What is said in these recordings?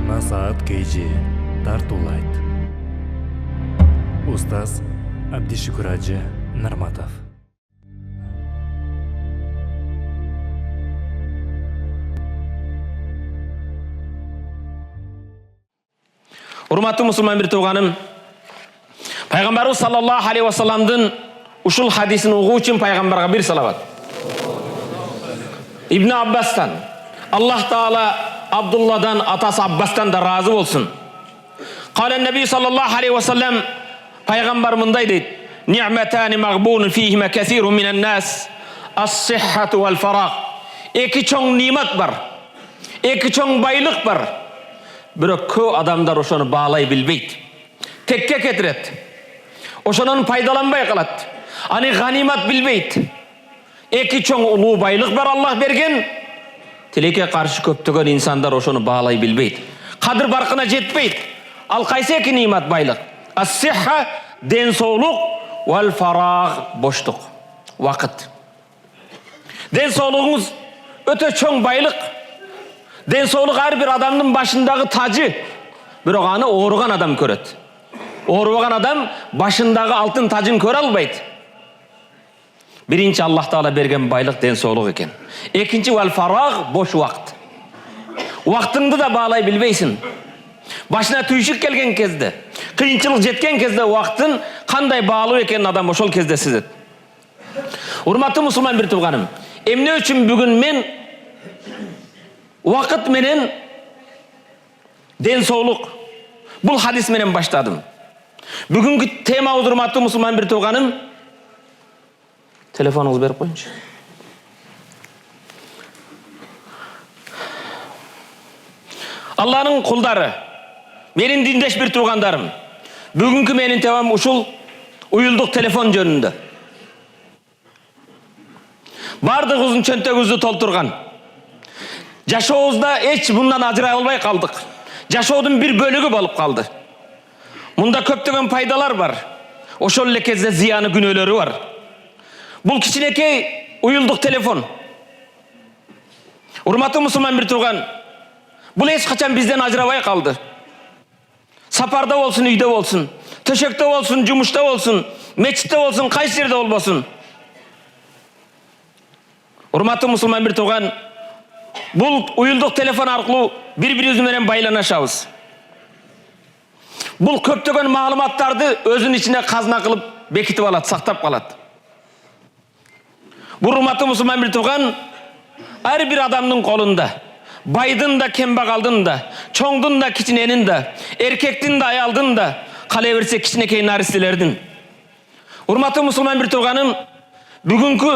Жаңа саат KG тартуулайт. Устаз Абдишүкүр Ажы Нарматов. Урматтуу мусулман бир тууганым, пайгамбарыбыз саллаллаху алейхи вассаламдын ушул хадисин угуу үчүн пайгамбарга бир салават. Ибн Аббастан, Аллах Таала Абдулладан, атасы Аббастан да разы болсун. Кален Наби саллаллаху алейхи вассалам, пайгамбар мындай дейт: "Ни'матани магбунун фихима касирун минан нас, ас-сиххату вал фараг." Эки чоң нимат бар, эки чоң байлык бар. Бирок көп адамдар ошону баалай билбейт. Текке кетирет. Ошонун пайдаланбай калат. Аны ганимат билбейт. Эки чоң улуу байлык бар Аллах берген. Тилекке каршы көптөгөн инсандар ошону баалай билбейт. Кадыр баркына жетпейт. Ал кайсы эки нимат байлык? Ас-сихха ден соолук, вал фараг боштук, вакыт. Ден соолугуңуз өтө чоң байлык. Ден соолук ар бир адамдын башындагы тажы. Бирок аны ооруган адам көрөт. Оорубаган адам башындагы алтын тажын көрө албайт. Биринчи Аллах Таала берген байлык ден соолук экен. Экинчи вал фараг бош убакыт. Убактыңды да баалай билбейсиң. Башына түйшүк келген кезде, кыйынчылык жеткен кезде убактын кандай баалуу экенин адам ошол кезде сезет. Урматтуу мусулман бир тууганым, эмне үчүн бүгүн мен вакыт менен ден соолук бул хадис менен баштадым. Бүгүнкү темабыз, урматтуу мусулман бир тууганым, телефонуңузду берип коюңчу. Алланын кулдары, менин диндеш бир туугандарым, бүгүнкү менин темам ушул уюлдук телефон жөнүндө. Бардыгыбыздын чөнтөгүбүздү толтурган. Жашообузда эч мындан ажырай албай калдык. Жашоодун бир бөлүгү болуп калды. Мында көптөгөн пайдалар бар. Ошол эле кезде зыяны, күнөөлөрү бар. Бул кичинекей уюлдук телефон. Урматтуу мусулман бир тууган, бул эч качан бизден ажырабай калды. Сапарда болсун, үйдө болсун, төшөктө болсун, жумушта болсун, мечитте болсун, кайсы жерде болбосун. Урматтуу мусулман бир тууган, бул уюлдук телефон аркылуу бири-бирибиз менен байланышабыз. Бул көптөгөн маалыматтарды өзүнүн ичине казына кылып бекитип алат, сактап калат. Бул, урматтуу мусулман бир тууган, ар бир адамдын колунда, байдын да, кембагалдын да, чоңдун да, кичиненин да, эркектин да, аялдын да, кала берсе кичинекей наристелердин. Урматтуу мусулман бир тууганым, бүгүнкү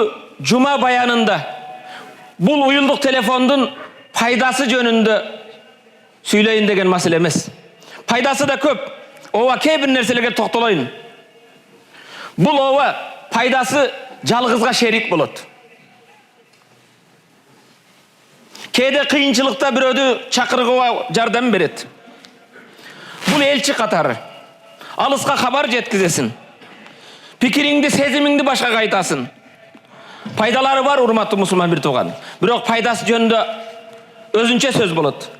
жума баянында бул уюлдук телефондун пайдасы жөнүндө сүйлөйүн деген маселе эмес. Пайдасы да көп. Ооба кээ бир нерселерге токтолоюн. Бул ооба пайдасы жалгызга шерик болот. Кээде кыйынчылыкта бирөөдү чакыргууга жардам берет. Бул элчи катары. Алыска кабар жеткизесиң. Пикириңди, сезимиңди башкага айтасың. Пайдалары бар, урматтуу мусулман бир тууган. Бирок пайдасы жөнүндө өзүнчө сөз болот.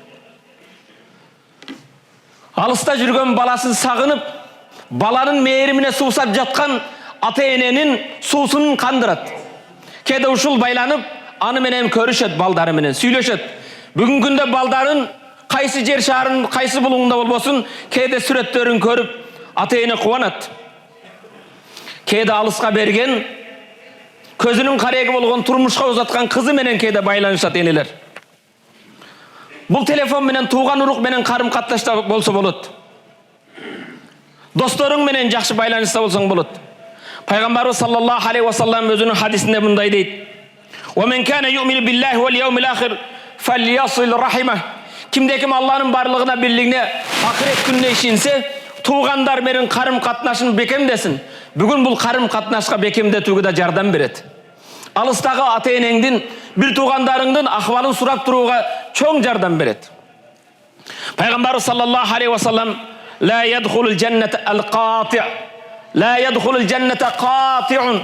Алыста жүргөн баласын сагынып, баланын мээримине суусап жаткан ата-эненин суусун кандырат. Кээде ушул байланып, аны менен көрүшөт, балдары менен сүйлөшөт. Бүгүнкү күндө балдарын кайсы жер шаарынын кайсы булуңунда болбосун, кээде сүрөттөрүн көрүп, ата-эне кубанат. Кээде алыска берген, көзүнүн кареги болгон, турмушка узаткан кызы менен кээде байланышат энелер. Бул телефон менен тууган урук менен карым катташта болсо болот. Досторуң менен жакшы байланышта болсоң болот. Пайгамбарыбыз саллаллаху алейхи вассалам өзүнүн хадисинде мындай дейт: "Ва мен кана ю'мину биллахи вал яумил ахир фальясил рахима." Кимде ким Алланын барлыгына, бирлигине, акырет күнүнө ишенсе, туугандар менен карым катнашын бекемдесин. Бүгүн бул карым катнашка бекемдетүүгө да жардам берет. Алыстагы ата-энеңдин, бир туугандарыңдын акыбалын сурап турууга чоң жардам берет. Пайгамбарыбыз саллаллаху алейхи вассалам: "Ла ядхулул жанната ал-кати', ла ядхулул жанната кати'ун."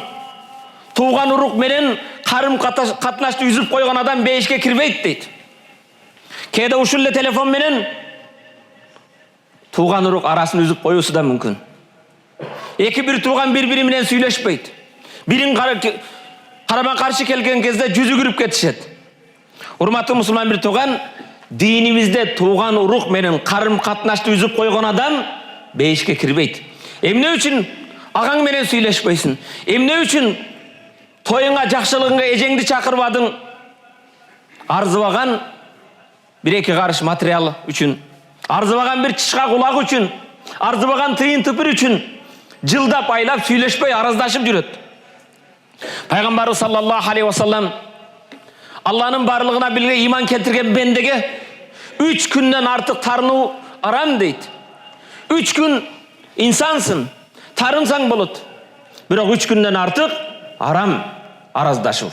Тууган урук менен карым катнашты үзүп койгон адам бейишке кирбейт дейт. Кээде ушул эле телефон менен тууган урук арасын үзүп коюусу да мүмкүн. Эки бир тууган бири менен сүйлөшпөйт. Бирин карама каршы келген кезде жүзү күрүп кетишет. Урматтуу мусулман бир тууган, динибизде тууган урук менен карым катнашты үзүп койгон адам бейишке кирбейт. Эмне үчүн агаң менен сүйлөшпөйсүң? Эмне үчүн тоюңа, жакшылыгыңа эжеңди чакырбадың? Арзыбаган бир эки карыш материал үчүн, арзыбаган бир чычка кулак үчүн, арзыбаган тыйын тыпыр үчүн жылдап айлап сүйлөшпөй араздашып жүрөт. Пайгамбарыбыз саллаллаху алейхи вассалам Алланын барлығына билге иман келтірген бендеге 3 күннен артық тарыну арам дейт. 3 күн инсансың, тарынсаң болот. Бирок 3 күннен артық арам араздашу.